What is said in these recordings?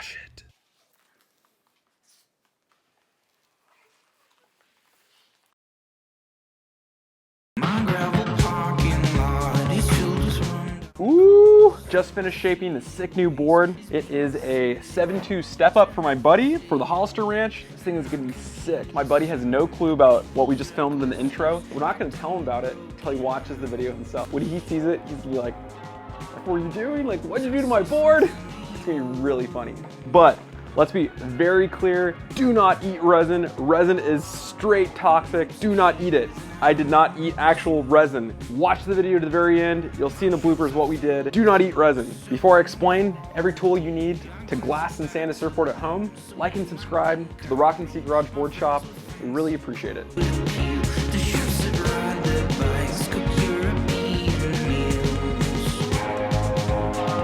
brush it. Ooh, just finished shaping the sick new board. It is a 7.2 step up for my buddy for the Hollister Ranch. This thing is gonna be sick. My buddy has no clue about what we just filmed in the intro. We're not gonna tell him about it until he watches the video himself. When he sees it, he's gonna be like, what are you doing? Like, what'd you do to my board? It's gonna be really funny. But let's be very clear, do not eat resin. Resin is straight toxic, do not eat it. I did not eat actual resin. Watch the video to the very end. You'll see in the bloopers what we did. Do not eat resin. Before I explain every tool you need to glass and sand a surfboard at home, like and subscribe to the Rock and Sea Garage Board Shop. We really appreciate it.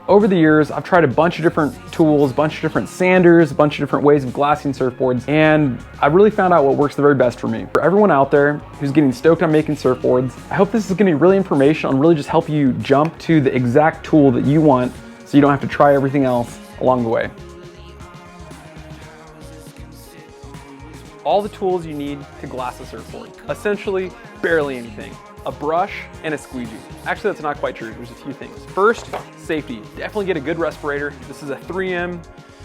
Over the years, I've tried a bunch of different tools, a bunch of different sanders, a bunch of different ways of glassing surfboards, and I really found out what works the very best for me. For everyone out there who's getting stoked on making surfboards, I hope this is gonna be really informational and really just help you jump to the exact tool that you want so you don't have to try everything else along the way. All the tools you need to glass a surfboard. Essentially, barely anything. A brush and a squeegee. Actually, that's not quite true. There's a few things. First, safety. Definitely get a good respirator. This is a 3M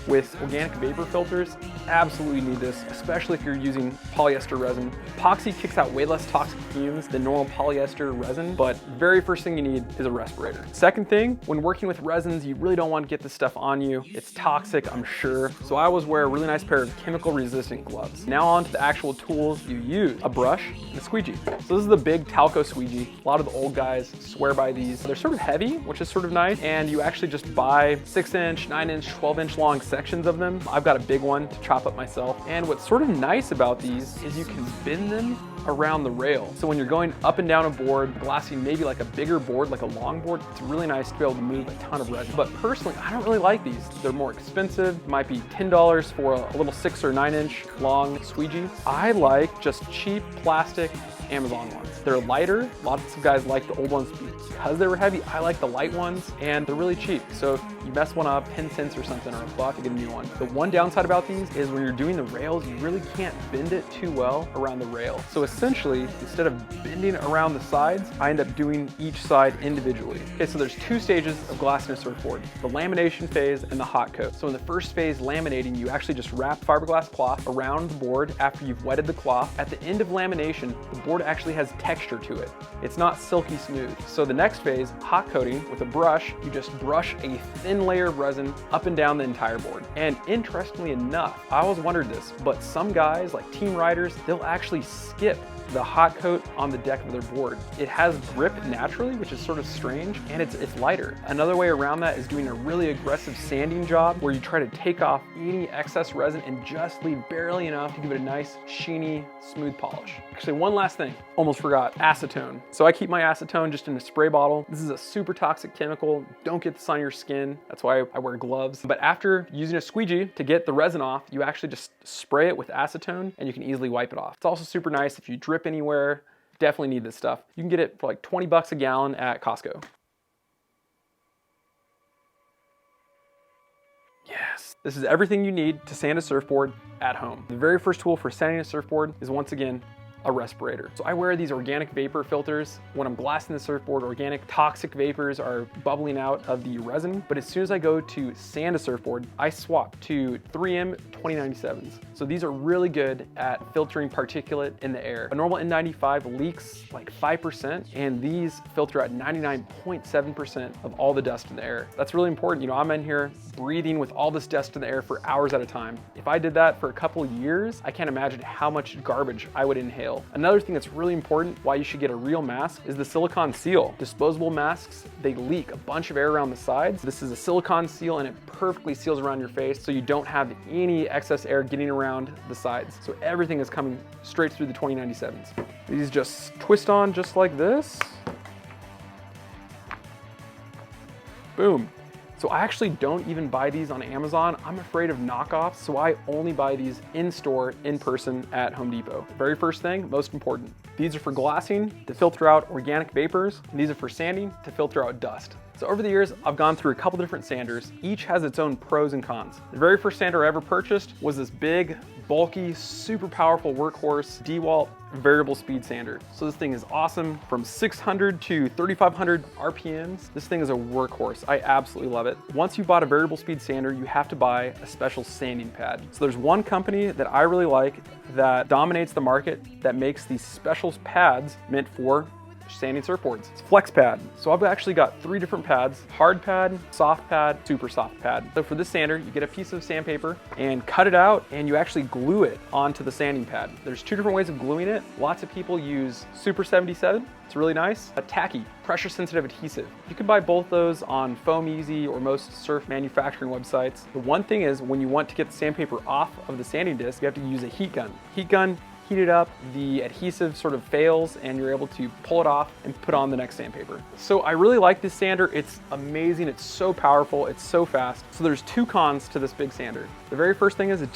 with organic vapor filters. Absolutely need this, especially if you're using polyester resin. Epoxy kicks out way less toxic fumes than normal polyester resin, but very first thing you need is a respirator. Second thing, when working with resins, you really don't want to get this stuff on you. It's toxic, I'm sure. So I always wear a really nice pair of chemical resistant gloves. Now on to the actual tools you use. A brush and a squeegee. So this is the big talco squeegee. A lot of the old guys swear by these. They're sort of heavy, which is sort of nice, and you actually just buy 6-inch, 9-inch, 12-inch long sections of them. I've got a big one to chop up myself. And what's sort of nice about these is you can bend them around the rail. So when you're going up and down a board, glassing maybe like a bigger board, like a long board, it's really nice to be able to move a ton of resin. But personally, I don't really like these. They're more expensive. It might be $10 for a little 6 or 9-inch long squeegee. I like just cheap plastic Amazon ones. They're lighter. Lots of guys like the old ones because they were heavy. I like the light ones, and they're really cheap. So if you mess one up, 10 cents or something, or $1 to get a new one. The one downside about these is when you're doing the rails, you really can't bend it too well around the rail. So essentially, instead of bending around the sides, I end up doing each side individually. Okay, so there's 2 stages of glassing a surfboard, the lamination phase and the hot coat. So in the first phase, laminating, you actually just wrap fiberglass cloth around the board after you've wetted the cloth. At the end of lamination, the board actually has texture to it. It's not silky smooth. So the next phase, hot coating, with a brush, you just brush a thin layer of resin up and down the entire board. And interestingly enough, I always wondered this, but some guys, like team riders, they'll actually skip the hot coat on the deck of their board. It has grip naturally, which is sort of strange, and it's lighter. Another way around that is doing a really aggressive sanding job where you try to take off any excess resin and just leave barely enough to give it a nice, sheeny, smooth polish. Actually, one last thing, almost forgot, acetone. So I keep my acetone just in a spray bottle. This is a super toxic chemical. Don't get this on your skin. That's why I wear gloves. But after using a squeegee to get the resin off, you actually just spray it with acetone and you can easily wipe it off. It's also super nice if you drip anywhere. Definitely need this stuff. You can get it for like 20 bucks a gallon at Costco. Yes, this is everything you need to sand a surfboard at home. The very first tool for sanding a surfboard is once again a respirator. So I wear these organic vapor filters. When I'm glassing the surfboard, organic toxic vapors are bubbling out of the resin. But as soon as I go to sand a surfboard, I swap to 3M 2097s. So these are really good at filtering particulate in the air. A normal N95 leaks like 5%, and these filter at 99.7% of all the dust in the air. That's really important. You know, I'm in here breathing with all this dust in the air for hours at a time. If I did that for a couple years, I can't imagine how much garbage I would inhale. Another thing that's really important why you should get a real mask is the silicone seal. Disposable masks, they leak a bunch of air around the sides. This is a silicone seal and it perfectly seals around your face so you don't have any excess air getting around the sides. So everything is coming straight through the 2097s. These just twist on just like this. Boom. So I actually don't even buy these on Amazon. I'm afraid of knockoffs, so I only buy these in store, in person at Home Depot. Very first thing, most important, These are for glassing to filter out organic vapors, and these are for sanding to filter out dust. So over the years, I've gone through a couple different sanders. Each has its own pros and cons. The very first sander I ever purchased was this big, bulky, super powerful workhorse DeWalt variable speed sander. So this thing is awesome. From 600 to 3,500 RPMs, this thing is a workhorse. I absolutely love it. Once you bought a variable speed sander, you have to buy a special sanding pad. So there's one company that I really like that dominates the market that makes these special pads meant for sanding surfboards. It's Flex Pad. So I've actually got 3 different pads: hard pad, soft pad, super soft pad. So for this sander, you get a piece of sandpaper and cut it out, and you actually glue it onto the sanding pad. There's 2 different ways of gluing it. Lots of people use Super 77. It's really nice. A tacky, pressure sensitive adhesive. You can buy both those on Foam Easy or most surf manufacturing websites. The one thing is, when you want to get the sandpaper off of the sanding disc, you have to use a heat gun. Heat gun, heat it up, the adhesive sort of fails, and you're able to pull it off and put on the next sandpaper. So I really like this sander. It's amazing. It's so powerful. It's so fast. So there's 2 cons to this big sander. The very first thing is it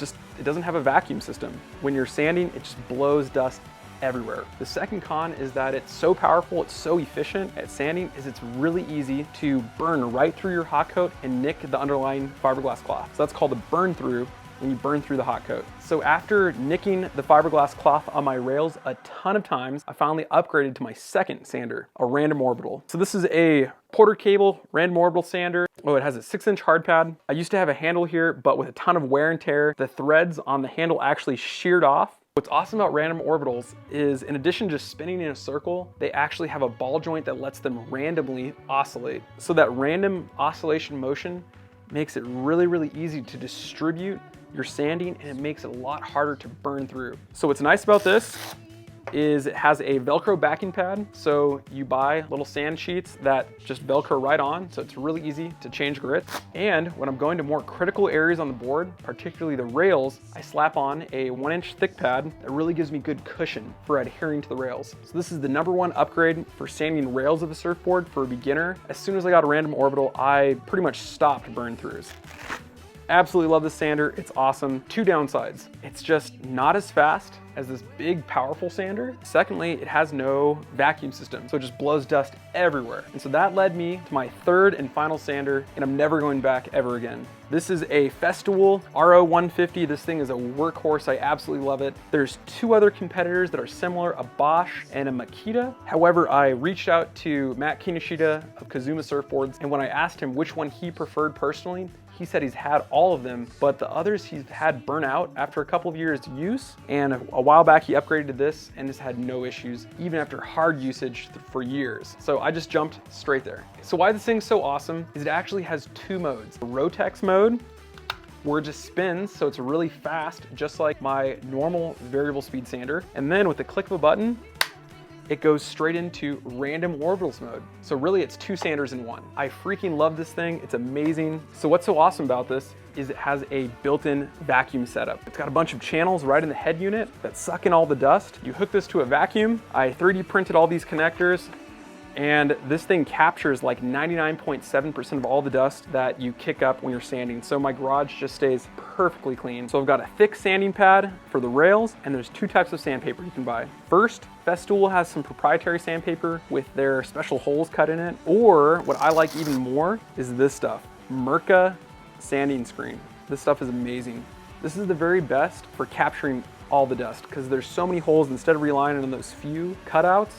doesn't have a vacuum system. When you're sanding, it just blows dust everywhere. The second con is that it's so powerful, it's so efficient at sanding, is it's really easy to burn right through your hot coat and nick the underlying fiberglass cloth. So that's called a burn through, when you burn through the hot coat. So after nicking the fiberglass cloth on my rails a ton of times, I finally upgraded to my second sander, a Random Orbital. So this is a Porter Cable Random Orbital sander. Oh, it has a 6-inch hard pad. I used to have a handle here, but with a ton of wear and tear, the threads on the handle actually sheared off. What's awesome about Random Orbitals is, in addition to just spinning in a circle, they actually have a ball joint that lets them randomly oscillate. So that random oscillation motion makes it really, really easy to distribute your sanding, and it makes it a lot harder to burn through. So what's nice about this is it has a Velcro backing pad. So you buy little sand sheets that just Velcro right on. So it's really easy to change grit. And when I'm going to more critical areas on the board, particularly the rails, I slap on a 1-inch thick pad that really gives me good cushion for adhering to the rails. So this is the #1 upgrade for sanding rails of a surfboard for a beginner. As soon as I got a Random Orbital, I pretty much stopped burn throughs. Absolutely love this sander. It's awesome. 2 downsides. It's just not as fast as this big, powerful sander. Secondly, it has no vacuum system, so it just blows dust everywhere. And so that led me to my 3rd and final sander, and I'm never going back ever again. This is a Festool RO150. This thing is a workhorse. I absolutely love it. There's 2 other competitors that are similar, a Bosch and a Makita. However, I reached out to Matt Kinoshita of Kazuma Surfboards, and when I asked him which one he preferred personally, he said he's had all of them, but the others he's had burn out after a couple of years use. And a while back he upgraded to this and has had no issues, even after hard usage for years. So I just jumped straight there. So why this thing's so awesome is it actually has 2 modes. The Rotex mode, where it just spins, so it's really fast, just like my normal variable speed sander. And then with the click of a button, it goes straight into Random Orbitals mode. So really it's 2 sanders in 1. I freaking love this thing, it's amazing. So what's so awesome about this is it has a built-in vacuum setup. It's got a bunch of channels right in the head unit that suck in all the dust. You hook this to a vacuum. I 3D printed all these connectors, and this thing captures like 99.7% of all the dust that you kick up when you're sanding. So my garage just stays perfectly clean. So I've got a thick sanding pad for the rails, and there's 2 types of sandpaper you can buy. First, Festool has some proprietary sandpaper with their special holes cut in it, or what I like even more is this stuff, MIRKA sanding screen. This stuff is amazing. This is the very best for capturing all the dust because there's so many holes. Instead of relying on those few cutouts,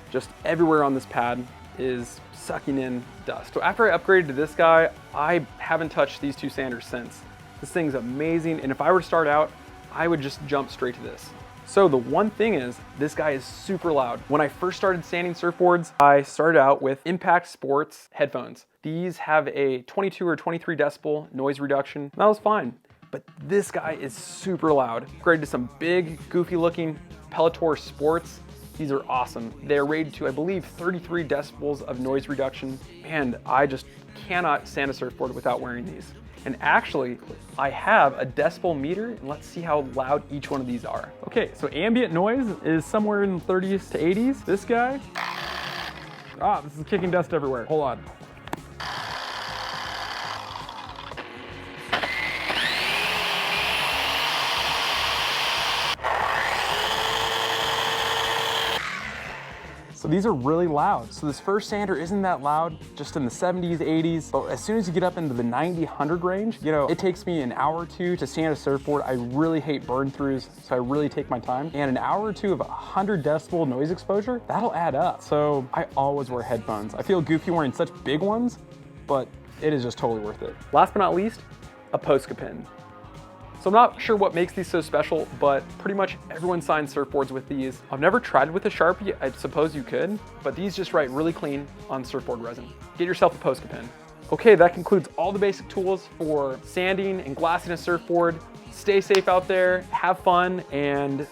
just everywhere on this pad is sucking in dust. So after I upgraded to this guy, I haven't touched these 2 sanders since. This thing's amazing, and if I were to start out, I would just jump straight to this. So the one thing is, this guy is super loud. When I first started sanding surfboards, I started out with Impact Sports headphones. These have a 22 or 23 decibel noise reduction. That was fine, but this guy is super loud. Upgraded to some big, goofy looking Pelotor Sports. These are awesome. They're rated to, I believe, 33 decibels of noise reduction, and I just cannot sand a surfboard without wearing these. And actually, I have a decibel meter, and let's see how loud each one of these are. Okay, so ambient noise is somewhere in the 30s to 80s. This guy, this is kicking dust everywhere. Hold on. So these are really loud. So this first sander isn't that loud, just in the 70s, 80s. But as soon as you get up into the 90, 100 range, you know, it takes me an hour or two to sand a surfboard. I really hate burn throughs, so I really take my time. And an hour or two of 100 decibel noise exposure, that'll add up. So I always wear headphones. I feel goofy wearing such big ones, but it is just totally worth it. Last but not least, a Posca pin. So I'm not sure what makes these so special, but pretty much everyone signs surfboards with these. I've never tried it with a Sharpie. I suppose you could, but these just write really clean on surfboard resin. Get yourself a Posca pin. Okay, that concludes all the basic tools for sanding and glassing a surfboard. Stay safe out there, have fun, and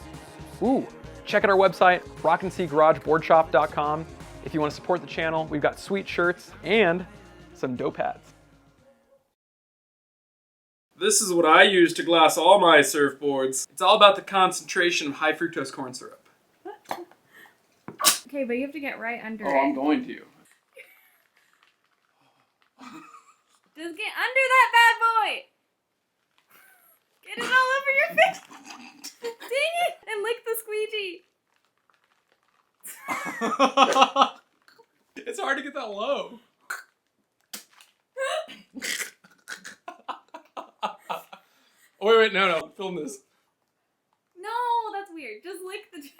check out our website, rockandseagaragebordshop.com. If you want to support the channel, we've got sweet shirts and some dope hats. This is what I use to glass all my surfboards. It's all about the concentration of high fructose corn syrup. Okay, but you have to get right under it. Oh, I'm going to. Just get under that bad boy! Get it all over your face! Dang it! And lick the squeegee! It's hard to get that low. Oh, wait, no, film this. No, that's weird. Just lick the chips.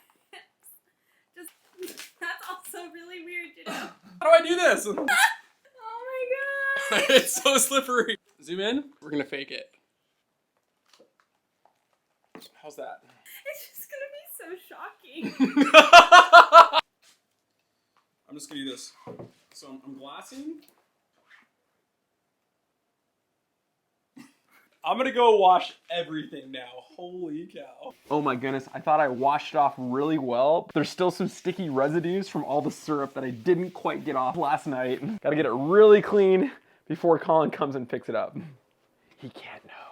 That's also really weird, you know. How do I do this? Oh my god. It's so slippery. Zoom in. We're gonna fake it. How's that? It's just gonna be so shocking. I'm just gonna do this. So I'm glassing. I'm gonna go wash everything now. Holy cow. Oh my goodness, I thought I washed it off really well. But there's still some sticky residues from all the syrup that I didn't quite get off last night. Gotta get it really clean before Colin comes and picks it up. He can't know.